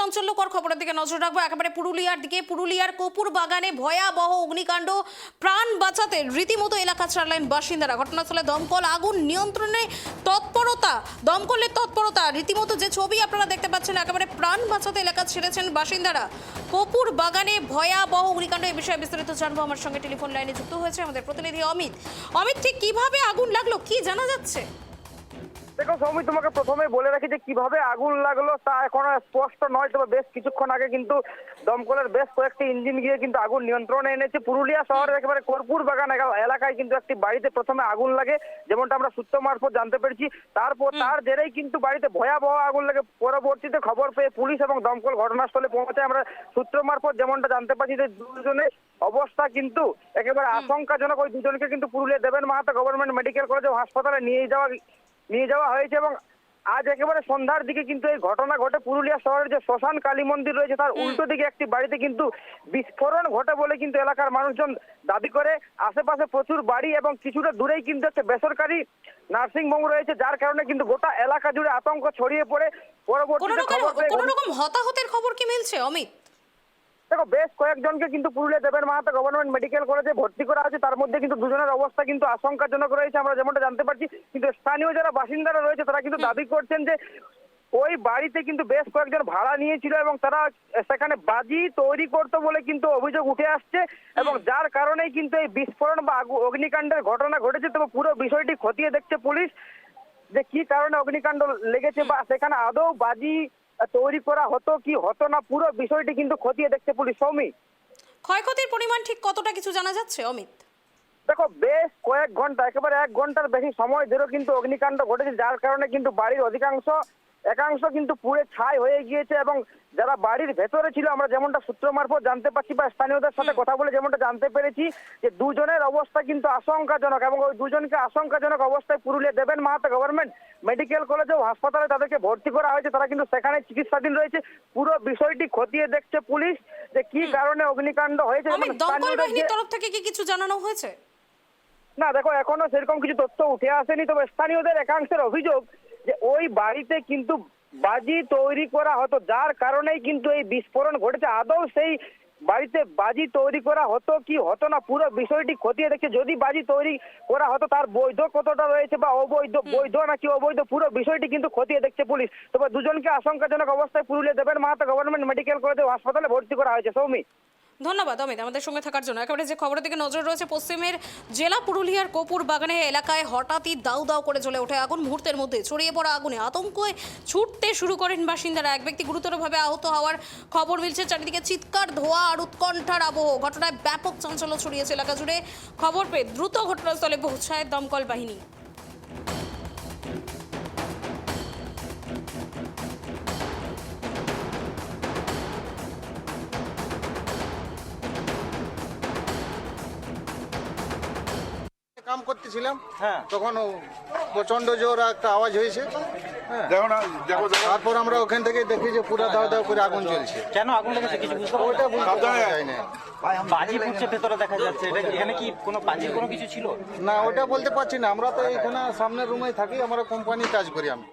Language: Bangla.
চাঞ্চল্যকর খবরের দিকে নজর রাখবো একেবারে পুরুলিয়ার দিকে। পুরুলিয়ার কপুর বাগানে ভয়াবহ অগ্নিকাণ্ড, প্রাণ বাঁচাতে রীতিমতো এলাকা ছাড়লেন বাসিন্দারা। ঘটনাস্থলে দমকল আগুন নিয়ন্ত্রণে দমকলের তৎপরতা রীতিমতো যে ছবি আপনারা দেখতে পাচ্ছেন, একেবারে প্রাণ বাঁচাতে এলাকা ছেড়েছেন বাসিন্দারা। কপুর বাগানে ভয়াবহ অগ্নিকাণ্ড, এই বিষয়ে বিস্তারিত জানবো। আমার সঙ্গে টেলিফোন লাইনে যুক্ত হয়েছে আমাদের প্রতিনিধি অমিত। অমিত, ঠিক কিভাবে আগুন লাগলো, কি জানা যাচ্ছে? দেখো সৌমি, তোমাকে প্রথমে বলে রাখি যে কিভাবে আগুন লাগলো তা এখনো স্পষ্ট নয়, তবে বেশ কিছুক্ষণ আগে কিন্তু দমকলের বেশ কয়েকটি ইঞ্জিন গিয়ে কিন্তু আগুন নিয়ন্ত্রণে এনেছে। পুরুলিয়া শহরের একেবারে কর্পূর বাগান এলাকায় কিন্তু একটি বাড়িতে প্রথমে আগুন লাগে, যেমনটা আমরা সূত্র মারফত জানতে পেরেছি। তার জেরেই কিন্তু বাড়িতে ভয়াবহ আগুন লাগে। পরবর্তীতে খবর পেয়ে পুলিশ এবং দমকল ঘটনাস্থলে পৌঁছায়। আমরা সূত্র মারফত যেমনটা জানতে পারছি যে দুজনের অবস্থা কিন্তু একেবারে আশঙ্কাজনক। ওই দুজনকে কিন্তু পুরুলিয়া দেবেন মাহাতো গভর্নমেন্ট মেডিকেল কলেজ ও হাসপাতালে নিয়ে যাওয়া হয়েছে। এবং আজ একেবারে সন্ধ্যার দিকে কিন্তু এই ঘটনা ঘটে। পুরুলিয়া শহরের যে শ্মশান কালী মন্দির রয়েছে তার উল্টো দিকে একটি বাড়িতে কিন্তু বিস্ফোরণ ঘটে বলে কিন্তু এলাকার মানুষজন দাবি করে। আশেপাশে প্রচুর বাড়ি এবং কিছুটা দূরেই কিন্তু একটা বেসরকারি নার্সিং হোম রয়েছে, যার কারণে কিন্তু গোটা এলাকা জুড়ে আতঙ্ক ছড়িয়ে পড়ে। পরবর্তীতে কোনো রকম হতাহতের খবর কি মিলছে অমিত? দেখো, বেশ কয়েকজনকে কিন্তু পুরুলিয়া দেবেন মাহাতো গভর্নমেন্ট মেডিকেল কলেজে ভর্তি করা আছে। তার মধ্যে কিন্তু দুজনের অবস্থা কিন্তু আশঙ্কাজনক রয়েছে, আমরা যেমনটা জানতে পারছি। কিন্তু স্থানীয় যারা বাসিন্দারা রয়েছে তারা কিন্তু দাবি করছেন যে ওই বাড়িতে কিন্তু বেশ কয়েকজন ভাড়া নিয়েছিল এবং তারা সেখানে বাজি তৈরি করতো বলে কিন্তু অভিযোগ উঠে আসছে, এবং যার কারণেই কিন্তু এই বিস্ফোরণ বা অগ্নিকাণ্ডের ঘটনা ঘটেছে। তবে পুরো বিষয়টি খতিয়ে দেখছে পুলিশ যে কি কারণে অগ্নিকাণ্ড লেগেছে বা সেখানে আদৌ বাজি তৈরি করা হতো কি হতো না, পুরো বিষয়টি কিন্তু খতিয়ে দেখছে পুলিশ। সৌমি, ক্ষয়ক্ষতির পরিমাণ ঠিক কতটা কিছু জানা যাচ্ছে অমিত? দেখো, বেশ কয়েক ঘন্টা, একেবারে 1 ঘন্টার বেশি সময় ধরে কিন্তু অগ্নিকাণ্ড ঘটেছে, যার কারণে কিন্তু বাড়ির একাংশ কিন্তু পুড়ে ছাই হয়ে গিয়েছে। এবং যারা বাড়ির ভেতরে ছিল, আমরা যেমনটা সূত্র মারফত জানতে পারছি বা স্থানীয়দের সাথে কথা বলে যেমনটা জানতে পেরেছি যে দুজনের অবস্থা কিন্তু আশঙ্কাজনক, এবং ওই দুজনকে আশঙ্কাজনক অবস্থায় পুরুলিয়া দেবেন মাহাতো গভর্নমেন্ট মেডিকেল কলেজ ও হাসপাতালে তাদেরকে ভর্তি করা হয়েছে। তারা কিন্তু সেখানে চিকিৎসাধীন রয়েছে। পুরো বিষয়টি খতিয়ে দেখছে পুলিশ যে কি কারণে অগ্নিকাণ্ড হয়েছে। দমকল বাহিনীর তরফ থেকে কি কিছু জানানো হয়েছে? না, দেখো, এখনো সেরকম কিছু তথ্য উঠে আসেনি। তবে স্থানীয়দের একাংশের অভিযোগ যে ওই বাড়িতে কিন্তু বাজি তৈরি করা হতো, যার কারণেই কিন্তু এই বিস্ফোরণ ঘটেছে। আদৌ সেই বাড়িতে বাজি তৈরি করা হতো কি হতো না, পুরো বিষয়টি খতিয়ে দেখছে। যদি বাজি তৈরি করা হতো তার বৈধ কতটা রয়েছে বা বৈধ নাকি অবৈধ, পুরো বিষয়টি কিন্তু খতিয়ে দেখছে পুলিশ। তবে দুজনকে আশঙ্কাজনক অবস্থায় পুরুলিয়া দেবেন মাহাতো গভর্নমেন্ট মেডিকেল কলেজ ও হাসপাতালে ভর্তি করা হয়েছে। সৌমি, ধন্যবাদ অমিত আমাদের সঙ্গে থাকার জন্য। একেবারে যে খবরের দিকে নজর রয়েছে, পশ্চিমের জেলা পুরুলিয়ার কপুর বাগানে এলাকায় হঠাৎই দাউ দাউ করে জ্বলে ওঠে আগুন। মুহূর্তের মধ্যে ছড়িয়ে পড়া আগুনে আতঙ্কে ছুটতে শুরু করেন বাসিন্দারা। এক ব্যক্তি গুরুতরভাবে আহত হওয়ার খবর মিলছে। চারিদিকে চিৎকার, ধোঁয়া আর উৎকণ্ঠার আবহ। ঘটনায় ব্যাপক চাঞ্চল্য ছড়িয়েছে এলাকা জুড়ে। খবর পেয়ে দ্রুত ঘটনাস্থলে পৌঁছায় দমকল বাহিনী। কাম করতেছিলাম, তখন প্রচন্ড জোর একটা আওয়াজ হয়েছে। তারপর আমরা ওখান থেকে দেখি যে পুরো দাও দাও করে আগুন জ্বলছে। কেন আগুন লেগেছে কিছু বুঝতে ওইটা বুঝতে পারা যায় না। বাজি ফুটছে ভেতরে দেখা যাচ্ছে, এখানে কি কোনো বাজির কোনো কিছু ছিল? না, ওটা বলতে পারছি না। আমরা তো এখানে সামনের রুমে থাকি, আমরা কোম্পানি কাজ করি আমি।